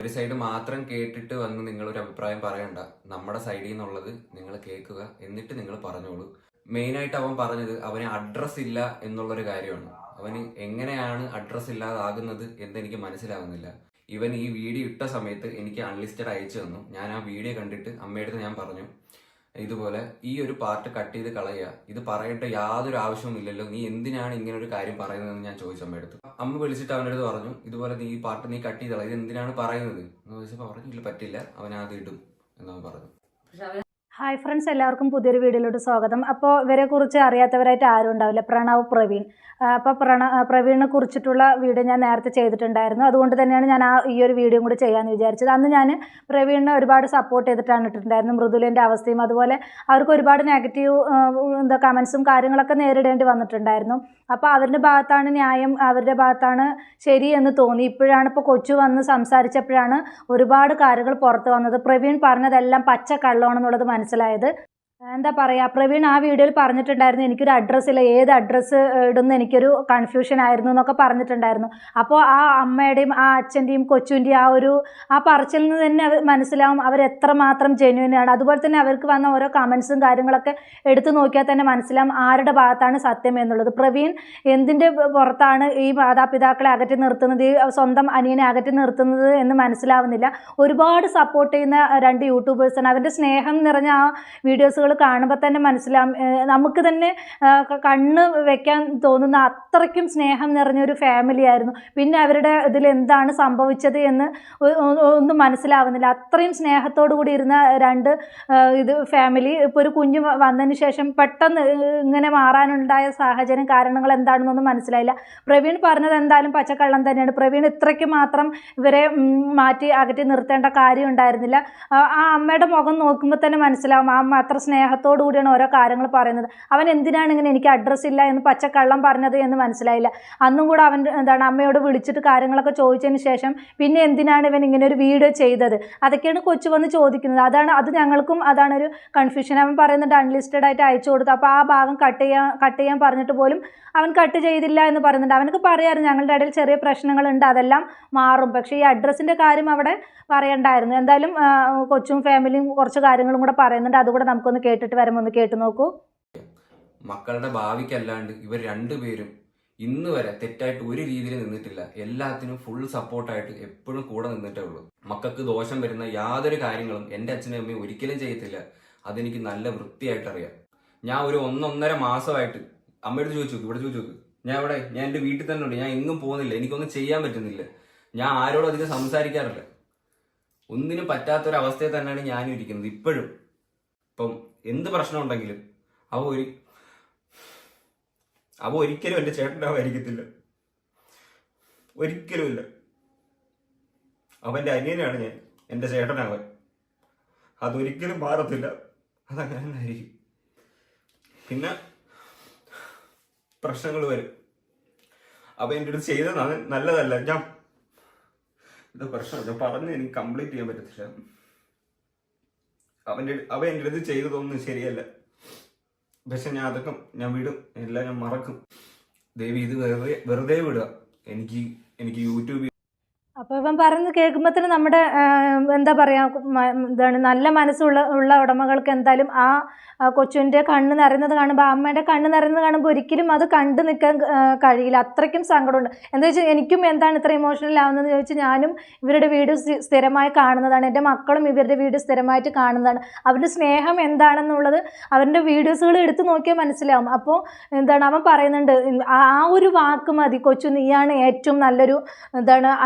ഒരു സൈഡ് മാത്രം കേട്ടിട്ട് വന്ന് നിങ്ങളൊരു അഭിപ്രായം പറയണ്ട. നമ്മുടെ സൈഡിൽ നിന്നുള്ളത് നിങ്ങൾ കേൾക്കുക, എന്നിട്ട് നിങ്ങൾ പറഞ്ഞോളൂ. മെയിനായിട്ട് അവൻ പറഞ്ഞത് അവന് അഡ്രസ് ഇല്ല എന്നുള്ളൊരു കാര്യമാണ്. അവന് എങ്ങനെയാണ് അഡ്രസ് ഇല്ലാതാകുന്നത് എന്നെനിക്ക് മനസ്സിലാവുന്നില്ല. ഇവൻ ഈ വീഡിയോ ഇട്ട സമയത്ത് എനിക്ക് അൺലിസ്റ്റഡ് അയച്ചു തന്നു. ഞാൻ ആ വീഡിയോ കണ്ടിട്ട് അമ്മയുടെ ഞാൻ പറഞ്ഞു, ഇതുപോലെ ഈ ഒരു പാർട്ട് കട്ട് ചെയ്ത് കളയുക, ഇത് പറയേണ്ട യാതൊരു ആവശ്യവും ഇല്ലല്ലോ, നീ എന്തിനാണ് ഇങ്ങനെ ഒരു കാര്യം പറയുന്നതെന്ന് ഞാൻ ചോദിച്ചു അമ്മയെടുത്തു. അമ്മ വിളിച്ചിട്ട് അവൻ്റെ അടുത്ത് പറഞ്ഞു, ഇതുപോലെ നീ ഈ പാർട്ട് നീ കട്ട് ചെയ്ത് കളയുക, ഇത് എന്തിനാണ് പറയുന്നത് എന്ന് ചോദിച്ചപ്പോൾ പറഞ്ഞു, ഇല്ല പറ്റില്ല, അവൻ അത് ഇടും എന്നവൻ പറഞ്ഞു. ഹായ് ഫ്രണ്ട്സ്, എല്ലാവർക്കും പുതിയൊരു വീഡിയോയിലോട്ട് സ്വാഗതം. അപ്പോൾ ഇവരെ കുറിച്ച് അറിയാത്തവരായിട്ട് ആരും ഉണ്ടാവില്ല. പ്രണവ് പ്രവീൺ. അപ്പോൾ പ്രവീണിനെ കുറിച്ചിട്ടുള്ള വീഡിയോ ഞാൻ നേരത്തെ ചെയ്തിട്ടുണ്ടായിരുന്നു. അതുകൊണ്ട് തന്നെയാണ് ഞാൻ ഈ ഒരു വീഡിയോ കൂടി ചെയ്യാമെന്ന് വിചാരിച്ചത്. അന്ന് ഞാൻ പ്രവീണിനെ ഒരുപാട് സപ്പോർട്ട് ചെയ്തിട്ടാണ് ഇട്ടിട്ടുണ്ടായിരുന്നു. മൃദുലിൻ്റെ അവസ്ഥയും അതുപോലെ അവർക്ക് ഒരുപാട് നെഗറ്റീവ് കമൻസും കാര്യങ്ങളൊക്കെ നേരിടേണ്ടി വന്നിട്ടുണ്ടായിരുന്നു. അപ്പോൾ അവരുടെ ഭാഗത്താണ് ന്യായം, അവരുടെ ഭാഗത്താണ് ശരി എന്ന് തോന്നി. ഇപ്പോഴാണ് ഇപ്പോൾ കൊച്ചു വന്ന് സംസാരിച്ചപ്പോഴാണ് ഒരുപാട് കാര്യങ്ങൾ പുറത്ത് വന്നത്. പ്രവീൺ പറഞ്ഞതെല്ലാം പച്ച കള്ളമാണെന്നുള്ളത് മനസ്സിലായത്. എന്താ പറയുക, പ്രവീൺ ആ വീഡിയോയിൽ പറഞ്ഞിട്ടുണ്ടായിരുന്നു, എനിക്കൊരു അഡ്രസ്സില്ല, ഏത് അഡ്രസ്സ് ഇടുന്ന എനിക്കൊരു കൺഫ്യൂഷൻ ആയിരുന്നു എന്നൊക്കെ പറഞ്ഞിട്ടുണ്ടായിരുന്നു. അപ്പോൾ ആ അമ്മയുടെയും ആ അച്ഛൻ്റെയും കൊച്ചുവിൻ്റെയും ആ പറച്ചിൽ നിന്ന് തന്നെ മനസ്സിലാവും അവരെത്രമാത്രം ജെന്യുവനാണ്. അതുപോലെ തന്നെ അവർക്ക് വന്ന ഓരോ കമൻസും കാര്യങ്ങളൊക്കെ എടുത്തു നോക്കിയാൽ തന്നെ മനസ്സിലാവും ആരുടെ ഭാഗത്താണ് സത്യം എന്നുള്ളത്. പ്രവീൺ എന്തിൻ്റെ പുറത്താണ് ഈ മാതാപിതാക്കളെ അകറ്റി നിർത്തുന്നത്, ഈ സ്വന്തം അനിയനെ അകറ്റി നിർത്തുന്നത് എന്ന് മനസ്സിലാവുന്നില്ല. ഒരുപാട് സപ്പോർട്ട് ചെയ്യുന്ന രണ്ട് യൂട്യൂബേഴ്സാണ്. അവരുടെ സ്നേഹം നിറഞ്ഞ ആ വീഡിയോസുകൾ കാണുമ്പോൾ തന്നെ മനസ്സിലാവും, നമുക്ക് തന്നെ കണ്ണ് വെക്കാൻ തോന്നുന്ന അത്രയ്ക്കും സ്നേഹം നിറഞ്ഞൊരു ഫാമിലി ആയിരുന്നു. പിന്നെ അവരുടെ ഇതിൽ എന്താണ് സംഭവിച്ചത് എന്ന് ഒന്നും മനസ്സിലാവുന്നില്ല. അത്രയും സ്നേഹത്തോടു കൂടി ഇരുന്ന രണ്ട് ഫാമിലി ഇപ്പോൾ ഒരു കുഞ്ഞ് വന്നതിന് ശേഷം പെട്ടെന്ന് ഇങ്ങനെ മാറാനുണ്ടായ സാഹചര്യം കാരണങ്ങൾ എന്താണെന്നൊന്നും മനസ്സിലായില്ല. പ്രവീൺ പറഞ്ഞത് എന്തായാലും പച്ചക്കള്ളം തന്നെയാണ്. പ്രവീൺ ഇത്രയ്ക്ക് മാത്രം ഇവരെ മാറ്റി അകറ്റി നിർത്തേണ്ട കാര്യം ഉണ്ടായിരുന്നില്ല. ആ അമ്മയുടെ മുഖം നോക്കുമ്പോൾ തന്നെ മനസ്സിലാവും ആ അമ്മ അത്ര സ്നേഹത്തോടു കൂടിയാണ് ഓരോ കാര്യങ്ങൾ പറയുന്നത്. അവൻ എന്തിനാണ് ഇങ്ങനെ എനിക്ക് അഡ്രസ്സ് ഇല്ല എന്ന് പച്ചക്കള്ളം പറഞ്ഞത് എന്ന് മനസ്സിലായില്ല. അന്നും കൂടെ അവൻ അമ്മയോട് വിളിച്ചിട്ട് കാര്യങ്ങളൊക്കെ ചോദിച്ചതിന് ശേഷം പിന്നെ എന്തിനാണ് ഇവൻ ഇങ്ങനെ ഒരു വീഡിയോ ചെയ്തത്, അതൊക്കെയാണ് കൊച്ചു വന്ന് ചോദിക്കുന്നത്. അത് ഞങ്ങൾക്കും ഒരു കൺഫ്യൂഷൻ. അവൻ പറയുന്നുണ്ട് അൺലിസ്റ്റഡ് ആയിട്ട് അയച്ചു കൊടുത്തു. അപ്പോൾ ആ ഭാഗം കട്ട് ചെയ്യാൻ പറഞ്ഞിട്ട് പോലും അവൻ കട്ട് ചെയ്തില്ല എന്ന് പറയുന്നുണ്ട്. അവനക്ക് പറയാമായിരുന്നു ഞങ്ങളുടെ ഇടയിൽ ചെറിയ പ്രശ്നങ്ങളുണ്ട്, അതെല്ലാം മാറും, പക്ഷേ ഈ അഡ്രസ്സിൻ്റെ കാര്യം അവിടെ പറയണ്ടായിരുന്നു. എന്തായാലും കൊച്ചും ഫാമിലിയും കുറച്ച് കാര്യങ്ങളും കൂടെ പറയുന്നുണ്ട്. അതുകൂടെ നമുക്കൊന്ന് കേട്ടിട്ട് വരുമ്പോൾ ഒന്ന് കേട്ട് നോക്കൂ. മക്കളുടെ ഭാവിക്കല്ലാണ്ട് ഇവർ രണ്ടുപേരും ഇന്ന് വരെ തെറ്റായിട്ട് ഒരു രീതിയിൽ നിന്നിട്ടില്ല. എല്ലാത്തിനും ഫുൾ സപ്പോർട്ടായിട്ട് എപ്പോഴും കൂടെ നിന്നിട്ടേ ഉള്ളൂ. മക്കൾക്ക് ദോഷം വരുന്ന യാതൊരു കാര്യങ്ങളും എൻ്റെ അച്ഛനും അമ്മയും ഒരിക്കലും ചെയ്യത്തില്ല. അതെനിക്ക് നല്ല വൃത്തിയായിട്ട് അറിയാം. ഞാൻ ഒരു 1.5 മാസമായിട്ട് അമ്മയോട് ചോദിച്ചു, ഇവിടെ ചോദിച്ചു, ഞാൻ എൻ്റെ വീട്ടിൽ തന്നെ ഉണ്ട്, ഞാൻ എങ്ങും പോകുന്നില്ല, എനിക്കൊന്നും ചെയ്യാൻ പറ്റുന്നില്ല, ഞാൻ ആരോടും അധികം സംസാരിക്കാറില്ല, ഒന്നിനും പറ്റാത്തൊരവസ്ഥയിൽ തന്നെയാണ് ഞാനും ഇരിക്കുന്നത് ഇപ്പോഴും. ഇപ്പം എന്ത് പ്രശ്നം ഉണ്ടെങ്കിലും അവ ഒരിക്കലും എൻ്റെ ചേട്ടനാവായിരിക്കത്തില്ല, ഒരിക്കലുമില്ല. അവൻ്റെ അനിയനാണ് ഞാൻ, എൻ്റെ ചേട്ടനാവാൻ. അതൊരിക്കലും മാറത്തില്ല, അതങ്ങനെ തന്നെ ആയിരിക്കും. പിന്നെ പ്രശ്നങ്ങൾ വരും. അവൻ എൻ്റെ അടുത്ത് ചെയ്തതാണ് നല്ലതല്ല. ഇത് പ്രശ്നം ഞാൻ പറഞ്ഞ് എനിക്ക് കംപ്ലീറ്റ് ചെയ്യാൻ പറ്റത്തില്ല. അവൻ എൻ്റെ അടുത്ത് ചെയ്തതൊന്നും ശരിയല്ല. പക്ഷെ ഞാൻ വിടും, എല്ലാം ഞാൻ മറക്കും. ദേവി ഇത് വെറുതെ വിടുക. എനിക്ക് യൂട്യൂബിൽ അപ്പോൾ ഇവൻ പറയുന്നത് കേൾക്കുമ്പോൾ തന്നെ നമ്മുടെ എന്താ പറയുക, നല്ല മനസ്സുള്ള ഉടമകൾക്ക് എന്തായാലും ആ കൊച്ചുവിൻ്റെ കണ്ണ് നിറയുന്നത് കാണുമ്പോൾ, അമ്മയുടെ കണ്ണ് നിറയുന്നത് കാണുമ്പോൾ ഒരിക്കലും അത് കണ്ടു നിൽക്കാൻ കഴിയില്ല. അത്രയ്ക്കും സങ്കടമുണ്ട്. എന്താ വെച്ചാൽ എനിക്കും എന്താണ് ഇത്ര ഇമോഷണൽ ആവുന്നതെന്ന് ചോദിച്ചാൽ ഞാനും ഇവരുടെ വീഡിയോ സ്ഥിരമായി കാണുന്നതാണ്. എൻ്റെ മക്കളും ഇവരുടെ വീഡിയോ സ്ഥിരമായിട്ട് കാണുന്നതാണ്. അവരുടെ സ്നേഹം എന്താണെന്നുള്ളത് അവരുടെ വീഡിയോസുകൾ എടുത്ത് നോക്കിയാൽ മനസ്സിലാവും. അപ്പോൾ അവൻ പറയുന്നുണ്ട്, ആ ഒരു വാക്ക് മതി, കൊച്ചു നീയാണ് ഏറ്റവും നല്ലൊരു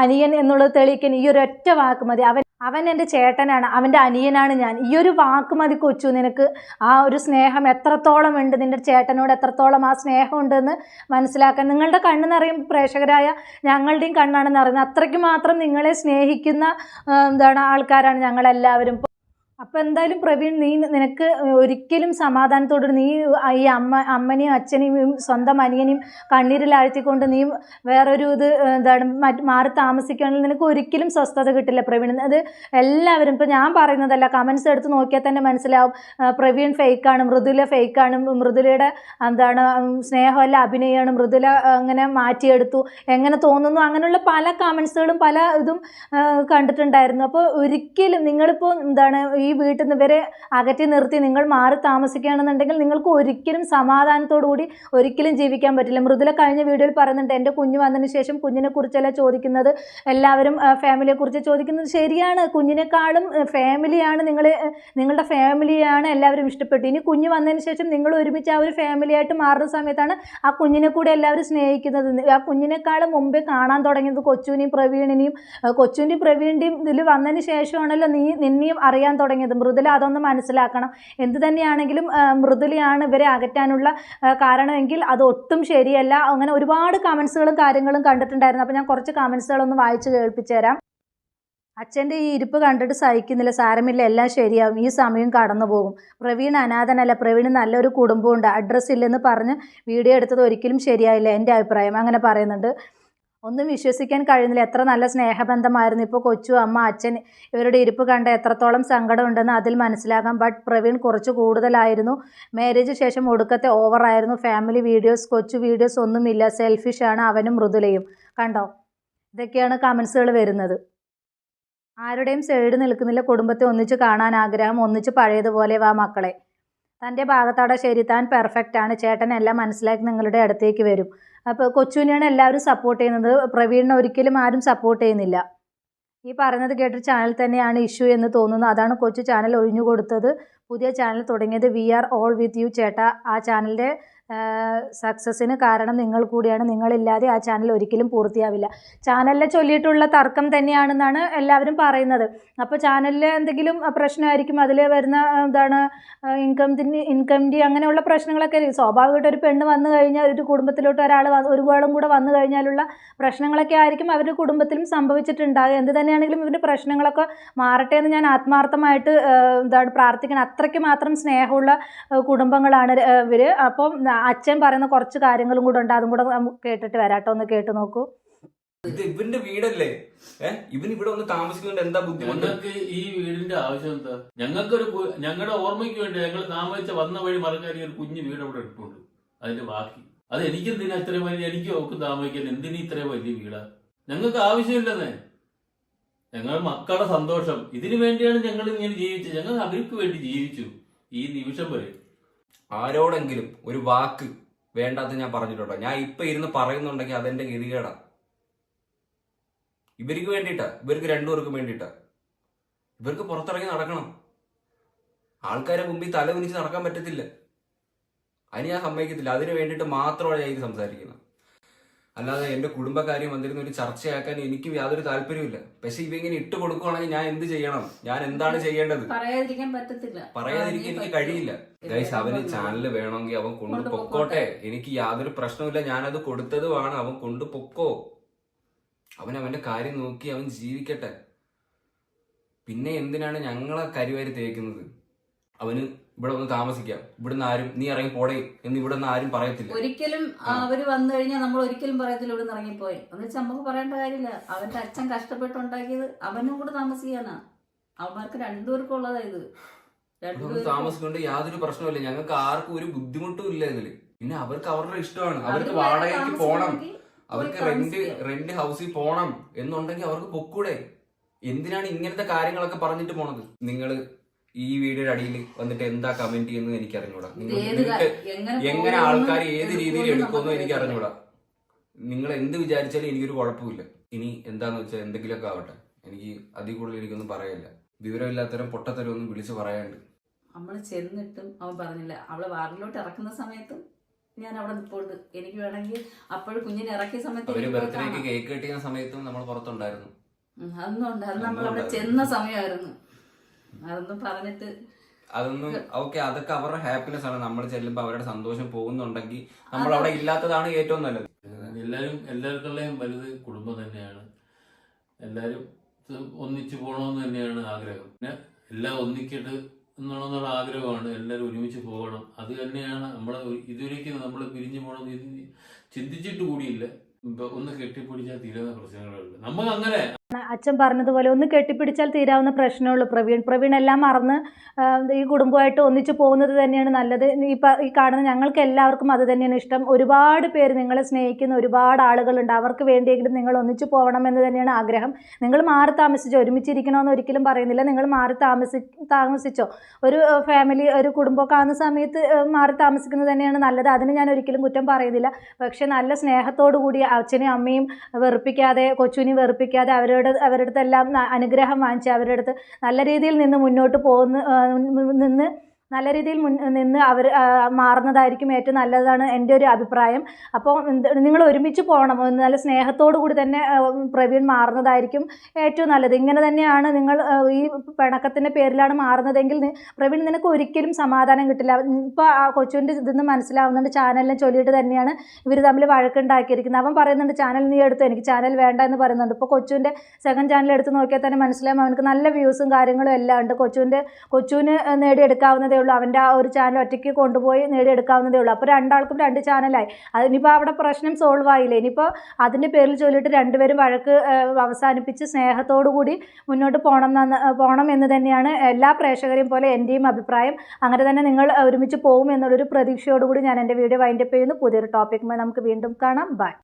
അനിയൻ എന്നുള്ളത് തെളിയിക്കാൻ ഈ ഒരു ഒറ്റ വാക്ക് മതി. അവൻ എൻ്റെ ചേട്ടനാണ്, അവൻ്റെ അനിയനാണ് ഞാൻ. ഈ ഒരു വാക്ക് മതി കൊച്ചു, നിനക്ക് ആ ഒരു സ്നേഹം എത്രത്തോളം ഉണ്ട്, നിൻ്റെ ചേട്ടനോട് എത്രത്തോളം ആ സ്നേഹം ഉണ്ടെന്ന് മനസ്സിലാക്കാൻ. നിങ്ങളുടെ കണ്ണ് നിറയും, പ്രേക്ഷകരായ ഞങ്ങളുടെയും കണ്ണാണ് നിറയുന്നത്. അത്രയ്ക്ക് മാത്രം നിങ്ങളെ സ്നേഹിക്കുന്ന ആൾക്കാരാണ് ഞങ്ങളെല്ലാവരും. അപ്പൊ എന്തായാലും പ്രവീൺ, നിനക്ക് ഒരിക്കലും സമാധാനത്തോടെ നീ ഈ അമ്മനെയും അച്ഛനെയും സ്വന്തം അനിയനെയും കണ്ണീരിലാഴ്ത്തിക്കൊണ്ട് നീ വേറൊരു എന്താണ് മാറി താമസിക്കുകയാണെങ്കിൽ നിനക്ക് ഒരിക്കലും സ്വസ്ഥത കിട്ടില്ല പ്രവീൺ. അത് എല്ലാവരും, ഇപ്പൊ ഞാൻ പറയുന്നതല്ല, കമന്റ്സ് എടുത്ത് നോക്കിയാൽ തന്നെ മനസ്സിലാവും പ്രവീൺ ഫേക്കാണ്, മൃദുല ഫേക്കാണ്, മൃദുലയുടെ എന്താണ് സ്നേഹമല്ല അഭിനയമാണ്, മൃദുല അങ്ങനെ മാറ്റിയെടുത്തു, എങ്ങനെ തോന്നുന്നു, അങ്ങനെയുള്ള പല കമന്റ്സുകളും പല ഇതും കണ്ടിട്ടുണ്ടായിരുന്നു. അപ്പോൾ ഒരിക്കലും നിങ്ങളിപ്പോൾ എന്താണ് ഈ വീട്ടിൽ നിന്ന് ഇവരെ അകറ്റി നിർത്തി നിങ്ങൾ മാറി താമസിക്കുകയാണെന്നുണ്ടെങ്കിൽ നിങ്ങൾക്ക് ഒരിക്കലും സമാധാനത്തോടു കൂടി ഒരിക്കലും ജീവിക്കാൻ പറ്റില്ല. മൃദുല കഴിഞ്ഞ വീഡിയോയിൽ പറയുന്നുണ്ട്, എൻ്റെ കുഞ്ഞ് വന്നതിന് ശേഷം കുഞ്ഞിനെ കുറിച്ചല്ല ചോദിക്കുന്നത്, എല്ലാവരും ഫാമിലിയെ കുറിച്ച് ചോദിക്കുന്നത്. ശരിയാണ്, കുഞ്ഞിനേക്കാളും ഫാമിലിയാണ് നിങ്ങളുടെ ഫാമിലിയാണ് എല്ലാവരും ഇഷ്ടപ്പെട്ടു. ഇനി കുഞ്ഞ് വന്നതിന് ശേഷം നിങ്ങൾ ഒരുമിച്ച് ആ ഒരു ഫാമിലിയായിട്ട് മാറുന്ന സമയത്താണ് ആ കുഞ്ഞിനെ കൂടി എല്ലാവരും സ്നേഹിക്കുന്നത്. ആ കുഞ്ഞിനേക്കാളും മുമ്പേ കാണാൻ തുടങ്ങിയത് കൊച്ചുവിനെയും പ്രവീണിൻ്റെയും ഇതിൽ വന്നതിന് ശേഷമാണല്ലോ നിന്നെയും അറിയാൻ തുടങ്ങിയത്. മൃദുല അതൊന്ന് മനസ്സിലാക്കണം. എന്ത് തന്നെയാണെങ്കിലും മൃദുലയാണ് ഇവരെ അകറ്റാനുള്ള കാരണമെങ്കിൽ അത് ഒട്ടും ശരിയല്ല. അങ്ങനെ ഒരുപാട് കമൻസുകളും കാര്യങ്ങളും കണ്ടിട്ടുണ്ടായിരുന്നു. അപ്പോൾ ഞാൻ കുറച്ച് കമൻസുകളൊന്ന് വായിച്ച് കേൾപ്പിച്ചു തരാം. അച്ഛൻ്റെ ഈ ഇരിപ്പ് കണ്ടിട്ട് സഹിക്കുന്നില്ല, സാരമില്ല, എല്ലാം ശരിയാവും, ഈ സമയം കടന്നു പോകും. പ്രവീൺ അനാഥനല്ല, പ്രവീണ് നല്ലൊരു കുടുംബമുണ്ട്, അഡ്രസ്സ് ഇല്ലെന്ന് പറഞ്ഞ് വീഡിയോ എടുത്തത് ഒരിക്കലും ശരിയായില്ല, എൻ്റെ അഭിപ്രായം. അങ്ങനെ പറയുന്നുണ്ട്. ഒന്നും വിശ്വസിക്കാൻ കഴിയുന്നില്ല, എത്ര നല്ല സ്നേഹബന്ധമായിരുന്നു. ഇപ്പോൾ കൊച്ചു, അമ്മ, അച്ഛൻ ഇവരുടെ ഇരിപ്പ് കണ്ട എത്രത്തോളം സങ്കടമുണ്ടെന്ന് അതിൽ മനസ്സിലാക്കാം. ബട്ട് പ്രവീൺ കുറച്ച് കൂടുതലായിരുന്നു. മാരേജ് ശേഷം ഒടുക്കത്തെ ഓവറായിരുന്നു. ഫാമിലി വീഡിയോസ്, കൊച്ചു വീഡിയോസ് ഒന്നുമില്ല, സെൽഫിഷാണ് അവനും മൃദുലയും. കണ്ടോ, ഇതൊക്കെയാണ് കമൻസുകൾ വരുന്നത്. ആരുടെയും സൈഡ് നിൽക്കുന്നില്ല, കുടുംബത്തെ ഒന്നിച്ച് കാണാൻ ആഗ്രഹം, ഒന്നിച്ച് പഴയതുപോലെ വാ മക്കളെ. തൻ്റെ ഭാഗത്തോടെ ശരി, താൻ പെർഫെക്റ്റ് ആണ്, ചേട്ടൻ എല്ലാം മനസ്സിലാക്കി നിങ്ങളുടെ അടുത്തേക്ക് വരും. അപ്പോൾ കൊച്ചുവിനെയാണ് എല്ലാവരും സപ്പോർട്ട് ചെയ്യുന്നത്, പ്രവീണിനെ ഒരിക്കലും ആരും സപ്പോർട്ട് ചെയ്യുന്നില്ല. ഈ പറയുന്നത് കേട്ടൊരു ചാനൽ തന്നെയാണ് ഇഷ്യൂ എന്ന് തോന്നുന്നു, അതാണ് കൊച്ചു ചാനൽ ഒഴിഞ്ഞു കൊടുത്തത്. പുതിയ ചാനൽ തുടങ്ങിയത്. We are all with you ചേട്ടാ. ആ ചാനലിൻ്റെ സക്സസ്സിന് കാരണം നിങ്ങൾ കൂടിയാണ്, നിങ്ങളില്ലാതെ ആ ചാനൽ ഒരിക്കലും പൂർത്തിയാവില്ല. ചാനലിനെ ചൊല്ലിയിട്ടുള്ള തർക്കം തന്നെയാണെന്നാണ് എല്ലാവരും പറയുന്നത്. അപ്പോൾ ചാനലിൽ എന്തെങ്കിലും പ്രശ്നമായിരിക്കും, അതിൽ വരുന്ന എന്താണ് ഇൻകം ഡി അങ്ങനെയുള്ള പ്രശ്നങ്ങളൊക്കെ. സ്വാഭാവികമായിട്ട് ഒരു പെണ്ണ് വന്നു കഴിഞ്ഞാൽ, ഒരു കുടുംബത്തിലോട്ട് ഒരുപാടും കൂടെ വന്നു കഴിഞ്ഞാലുള്ള പ്രശ്നങ്ങളൊക്കെ ആയിരിക്കും അവരുടെ കുടുംബത്തിലും സംഭവിച്ചിട്ടുണ്ടാകുക. എന്ത് തന്നെയാണെങ്കിലും ഇവരുടെ പ്രശ്നങ്ങളൊക്കെ മാറട്ടെ എന്ന് ഞാൻ ആത്മാർത്ഥമായിട്ട് പ്രാർത്ഥിക്കണം. അത്രയ്ക്ക് മാത്രം സ്നേഹമുള്ള കുടുംബങ്ങളാണ് ഇവർ. അപ്പം അച്ഛൻ പറയുന്ന കുറച്ച് കാര്യങ്ങളും കൂടെ ഉണ്ട്, അതും കൂടെ കേട്ടിട്ട് വരാട്ടോ, ഒന്ന് കേട്ട് നോക്കൂ. ഇത് ഇവന്റെ വീടല്ലേ, ഇവൻ ഇവിടെ ഒന്ന് താമസിക്കുന്നുണ്ട്, എന്താ ബുദ്ധിമുട്ട്? ഈ വീടിന്റെ ആവശ്യം എന്താ? ഞങ്ങളുടെ ഓർമ്മയ്ക്ക് വേണ്ടി ഞങ്ങൾ താമസിച്ച വന്ന വഴി മറക്കാരി ഒരു കുഞ്ഞു വീട് അവിടെ ഇട്ടുണ്ട്. അതിന്റെ ബാക്കി അത് എനിക്കെന്തിനാ ഇത്രയും വലിയ, എനിക്ക് ഒക്കെ താമസിക്കാൻ എന്തിനീ ഇത്രയും വലിയ വീടാ? ഞങ്ങൾക്ക് ആവശ്യമില്ലെന്നേ. ഞങ്ങൾ മക്കളുടെ സന്തോഷം, ഇതിനു വേണ്ടിയാണ് ഞങ്ങൾ ഇങ്ങനെ ജീവിച്ചത്. ഞങ്ങൾ അവർക്ക് വേണ്ടി ജീവിച്ചു ഈ നിമിഷം വരെ. ആരോടെങ്കിലും ഒരു വാക്ക് വേണ്ടാത്ത ഞാൻ പറഞ്ഞിട്ടുണ്ടോ? ഞാൻ ഇപ്പൊ ഇരുന്ന് പറയുന്നുണ്ടെങ്കിൽ അതെന്റെ ഗതികേടാ. ഇവർക്ക് വേണ്ടിയിട്ടാ, ഇവർക്ക് രണ്ടുപേർക്കും വേണ്ടിയിട്ടാ. ഇവർക്ക് പുറത്തിറങ്ങി നടക്കണം, ആൾക്കാരെ മുമ്പിൽ തല കുനിച്ച് നടക്കാൻ പറ്റത്തില്ല. അതിന് ഞാൻ സമ്മതിക്കത്തില്ല. അതിന് വേണ്ടിയിട്ട് മാത്രമാണ് ഞാൻ ഇത് സംസാരിക്കുന്നത്. അല്ലാതെ എന്റെ കുടുംബകാര്യം വന്നിരുന്ന ഒരു ചർച്ചയാക്കാൻ എനിക്ക് യാതൊരു താല്പര്യമില്ല. പക്ഷെ ഇവങ്ങനെ ഇട്ട് കൊടുക്കുവാണെങ്കിൽ ഞാൻ എന്ത് ചെയ്യണം? ഞാൻ എന്താണ് ചെയ്യേണ്ടത്? പറയാതിരിക്കാൻ പറ്റത്തില്ല, പറയാതിരിക്കാൻ എനിക്ക് കഴിയില്ല. ഗൈസ്, അവന് ചാനൽ വേണമെങ്കിൽ അവൻ കൊണ്ടു പൊക്കോട്ടെ, എനിക്ക് യാതൊരു പ്രശ്നമില്ല. ഞാനത് കൊടുത്തതുമാണ്, അവൻ കൊണ്ടു പൊക്കോ. അവൻ അവന്റെ കാര്യം നോക്കി അവൻ ജീവിക്കട്ടെ. പിന്നെ എന്തിനാണ് ഞങ്ങളെ കരിവാരി തേക്കുന്നത്? അവന് ഇവിടെ ഒന്ന് താമസിക്കാം, ഇവിടുന്ന് ആരും നീ ഇറങ്ങി പോടേ എന്ന് ഇവിടെ നിന്ന് ആരും പറയത്തില്ല. ഒരിക്കലും അവര് വന്നു കഴിഞ്ഞാൽ നമ്മൾ ഒരിക്കലും പറയത്തില്ല ഇവിടെ നിന്ന് ഇറങ്ങിപ്പോയി എന്ന് വെച്ചാൽ നമുക്ക് പറയേണ്ട കാര്യമില്ല. അവന്റെ അച്ഛൻ കഷ്ടപ്പെട്ടുണ്ടാക്കിയത് അവനും കൂടെ താമസിക്കാനാ. അവന്മാർക്ക് രണ്ടുപേർക്കും ഉള്ളതാ ഇത്. താമസിക്കൊണ്ട് യാതൊരു പ്രശ്നമില്ല, ഞങ്ങൾക്ക് ആർക്കും ഒരു ബുദ്ധിമുട്ടും ഇല്ല ഇതില്. പിന്നെ അവർക്ക് അവരുടെ ഇഷ്ടമാണ്, അവർക്ക് വാടകയ്ക്ക് പോണം, അവർക്ക് റെന്റ് ഹൗസിൽ പോണം എന്നുണ്ടെങ്കിൽ അവർക്ക് പൊക്കൂടെ. എന്തിനാണ് ഇങ്ങനത്തെ കാര്യങ്ങളൊക്കെ പറഞ്ഞിട്ട് പോണത്? നിങ്ങള് ഈ വീഡിയോയുടെ അടിയിൽ വന്നിട്ട് എന്താ കമന്റ് ചെയ്യുന്നത് എനിക്ക് അറിഞ്ഞൂടാ. നിങ്ങൾക്ക് എങ്ങനെ ആൾക്കാർ ഏത് രീതിയിൽ എടുക്കുമെന്നും എനിക്ക് അറിഞ്ഞൂടാ. നിങ്ങൾ എന്ത് വിചാരിച്ചാലും എനിക്കൊരു കുഴപ്പമില്ല. ഇനി എന്താന്ന് വെച്ചാൽ എന്തെങ്കിലുമൊക്കെ ആവട്ടെ, എനിക്ക് അതിൽ കൂടുതൽ എനിക്കൊന്നും പറയാനില്ല. വിവരമില്ലാത്തരം പൊട്ടത്തരം ഒന്നും വിളിച്ച് പറയാണ്ട്. നമ്മള് ചെന്നിട്ടും അവൻ പറഞ്ഞില്ല. അവളെ വാറിലോട്ട് ഇറക്കുന്ന സമയത്തും ഞാൻ അവിടെ നിൽപ്പുണ്ട്, എനിക്ക് വേണമെങ്കിൽ അപ്പോഴും കുഞ്ഞിനെ ഇറക്കിയ സമയത്ത് അവര് ബർത്ത്ഡേക്ക് കേക്ക് കെട്ടിയ സമയത്തും നമ്മൾ പുറത്തുണ്ടായിരുന്നു. അതൊന്നും ഉണ്ട്, അത് നമ്മൾ അവിടെ ചെന്ന സമയമായിരുന്നു. അതൊന്നും പറഞ്ഞിട്ട് അതൊന്നും ഓക്കെ, അതൊക്കെ അവരുടെ ഹാപ്പിനെസ് ആണ്. നമ്മൾ ചെല്ലുമ്പോ അവരുടെ സന്തോഷം പോകുന്നുണ്ടെങ്കിൽ നമ്മൾ അവിടെ ഇല്ലാത്തതാണ് ഏറ്റവും നല്ലത്. എല്ലാവർക്കുള്ളയും വലുത് കുടുംബം തന്നെയാണ്. എല്ലാരും ഒന്നിച്ചു പോകണമെന്ന് തന്നെയാണ് ആഗ്രഹം. പിന്നെ എല്ലാം ഒന്നിക്കട്ട് എന്നുള്ള ആഗ്രഹമാണ്. എല്ലാവരും ഒരുമിച്ച് പോകണം. അത് തന്നെയാണ് നമ്മളെ ഇതുവരേക്കും നമ്മൾ പിരിഞ്ഞു പോകണം എന്ന് ചിന്തിച്ചിട്ട് കൂടിയില്ല. ഇപ്പൊ ഒന്ന് കെട്ടിപ്പിടിച്ചാൽ തീരുന്ന പ്രശ്നങ്ങളുണ്ട്. നമുക്ക് അങ്ങനെ അച്ഛൻ പറഞ്ഞതുപോലെ ഒന്ന് കെട്ടിപ്പിടിച്ചാൽ തീരാവുന്ന പ്രശ്നമുള്ളൂ. പ്രവീൺ എല്ലാം മറന്ന് ഈ കുടുംബമായിട്ട് ഒന്നിച്ച് പോകുന്നത് തന്നെയാണ് നല്ലത്. ഈ കാണുന്ന ഞങ്ങൾക്ക് എല്ലാവർക്കും അത് തന്നെയാണ് ഇഷ്ടം. ഒരുപാട് പേര് നിങ്ങളെ സ്നേഹിക്കുന്ന ഒരുപാട് ആളുകളുണ്ട്. അവർക്ക് വേണ്ടിയെങ്കിലും നിങ്ങൾ ഒന്നിച്ച് പോകണം എന്ന് തന്നെയാണ് ആഗ്രഹം. നിങ്ങൾ മാറി താമസിച്ചോ, ഒരുമിച്ചിരിക്കണമെന്ന് ഒരിക്കലും പറയുന്നില്ല. നിങ്ങൾ മാറി താമസിച്ചോ, ഒരു ഫാമിലി ഒരു കുടുംബമൊക്കെ ആകുന്ന സമയത്ത് മാറി താമസിക്കുന്നത് തന്നെയാണ് നല്ലത്. അതിന് ഞാൻ ഒരിക്കലും കുറ്റം പറയുന്നില്ല. പക്ഷെ നല്ല സ്നേഹത്തോടു കൂടി അച്ഛനെയും അമ്മയും വെറുപ്പിക്കാതെ, കൊച്ചുവിനെയും വെറുപ്പിക്കാതെ, അവരുടെ അടുത്തെല്ലാം അനുഗ്രഹം വാങ്ങിച്ച് അവരുടെ അടുത്ത് നല്ല രീതിയിൽ നിന്ന് മുന്നോട്ട് നല്ല രീതിയിൽ നിന്ന് അവർ മാറുന്നതായിരിക്കും ഏറ്റവും നല്ലതാണ് എൻ്റെ ഒരു അഭിപ്രായം. അപ്പോൾ നിങ്ങൾ ഒരുമിച്ച് പോകണം. നല്ല സ്നേഹത്തോടു കൂടി തന്നെ പ്രവീൺ മാറുന്നതായിരിക്കും ഏറ്റവും നല്ലത്. ഇങ്ങനെ തന്നെയാണ് നിങ്ങൾ ഈ പിണക്കത്തിൻ്റെ പേരിലാണ് മാറുന്നതെങ്കിൽ പ്രവീൺ നിനക്ക് ഒരിക്കലും സമാധാനം കിട്ടില്ല. ഇപ്പോൾ ആ കൊച്ചുവിൻ്റെ ഇതെന്ന് മനസ്സിലാവുന്നുണ്ട്. ചാനലിനെ ചൊല്ലിയിട്ട് തന്നെയാണ് ഇവർ തമ്മിൽ വഴക്കുണ്ടാക്കിയിരിക്കുന്നത്. അവൻ പറയുന്നുണ്ട് ചാനൽ നീ എടുത്തു, എനിക്ക് ചാനൽ വേണ്ട എന്ന് പറയുന്നുണ്ട്. ഇപ്പോൾ കൊച്ചുവിൻ്റെ സെക്കൻഡ് ചാനൽ എടുത്ത് നോക്കിയാൽ തന്നെ മനസ്സിലാവും അവനക്ക് നല്ല വ്യൂസും കാര്യങ്ങളും എല്ലാം ഉണ്ട്. കൊച്ചുവിന് നേടിയെടുക്കാവുന്നതേ ഉള്ളൂ. അവൻ്റെ ആ ഒരു ചാനൽ ഒറ്റയ്ക്ക് കൊണ്ടുപോയി നേടിയെടുക്കാവുന്നതേ ഉള്ളൂ. അപ്പോൾ രണ്ടാൾക്കും 2 ചാനലായി. അതിനിപ്പോൾ അവിടെ പ്രശ്നം സോൾവ് ആയില്ലേ. ഇനിയിപ്പോൾ അതിൻ്റെ പേരിൽ ചൊല്ലിയിട്ട് രണ്ടുപേരും വഴക്ക് അവസാനിപ്പിച്ച് സ്നേഹത്തോടു കൂടി മുന്നോട്ട് പോകണം എന്ന് തന്നെയാണ് എല്ലാ പ്രേക്ഷകരെയും പോലെ എൻ്റെയും അഭിപ്രായം. അങ്ങനെ തന്നെ നിങ്ങൾ ഒരുമിച്ച് പോകും എന്നുള്ളൊരു പ്രതീക്ഷയോടുകൂടി ഞാൻ എൻ്റെ വീഡിയോ വൈൻഡപ്പ് ചെയ്യുന്നു. പുതിയൊരു ടോപ്പിക്കുമായി നമുക്ക് വീണ്ടും കാണാം. ബൈ.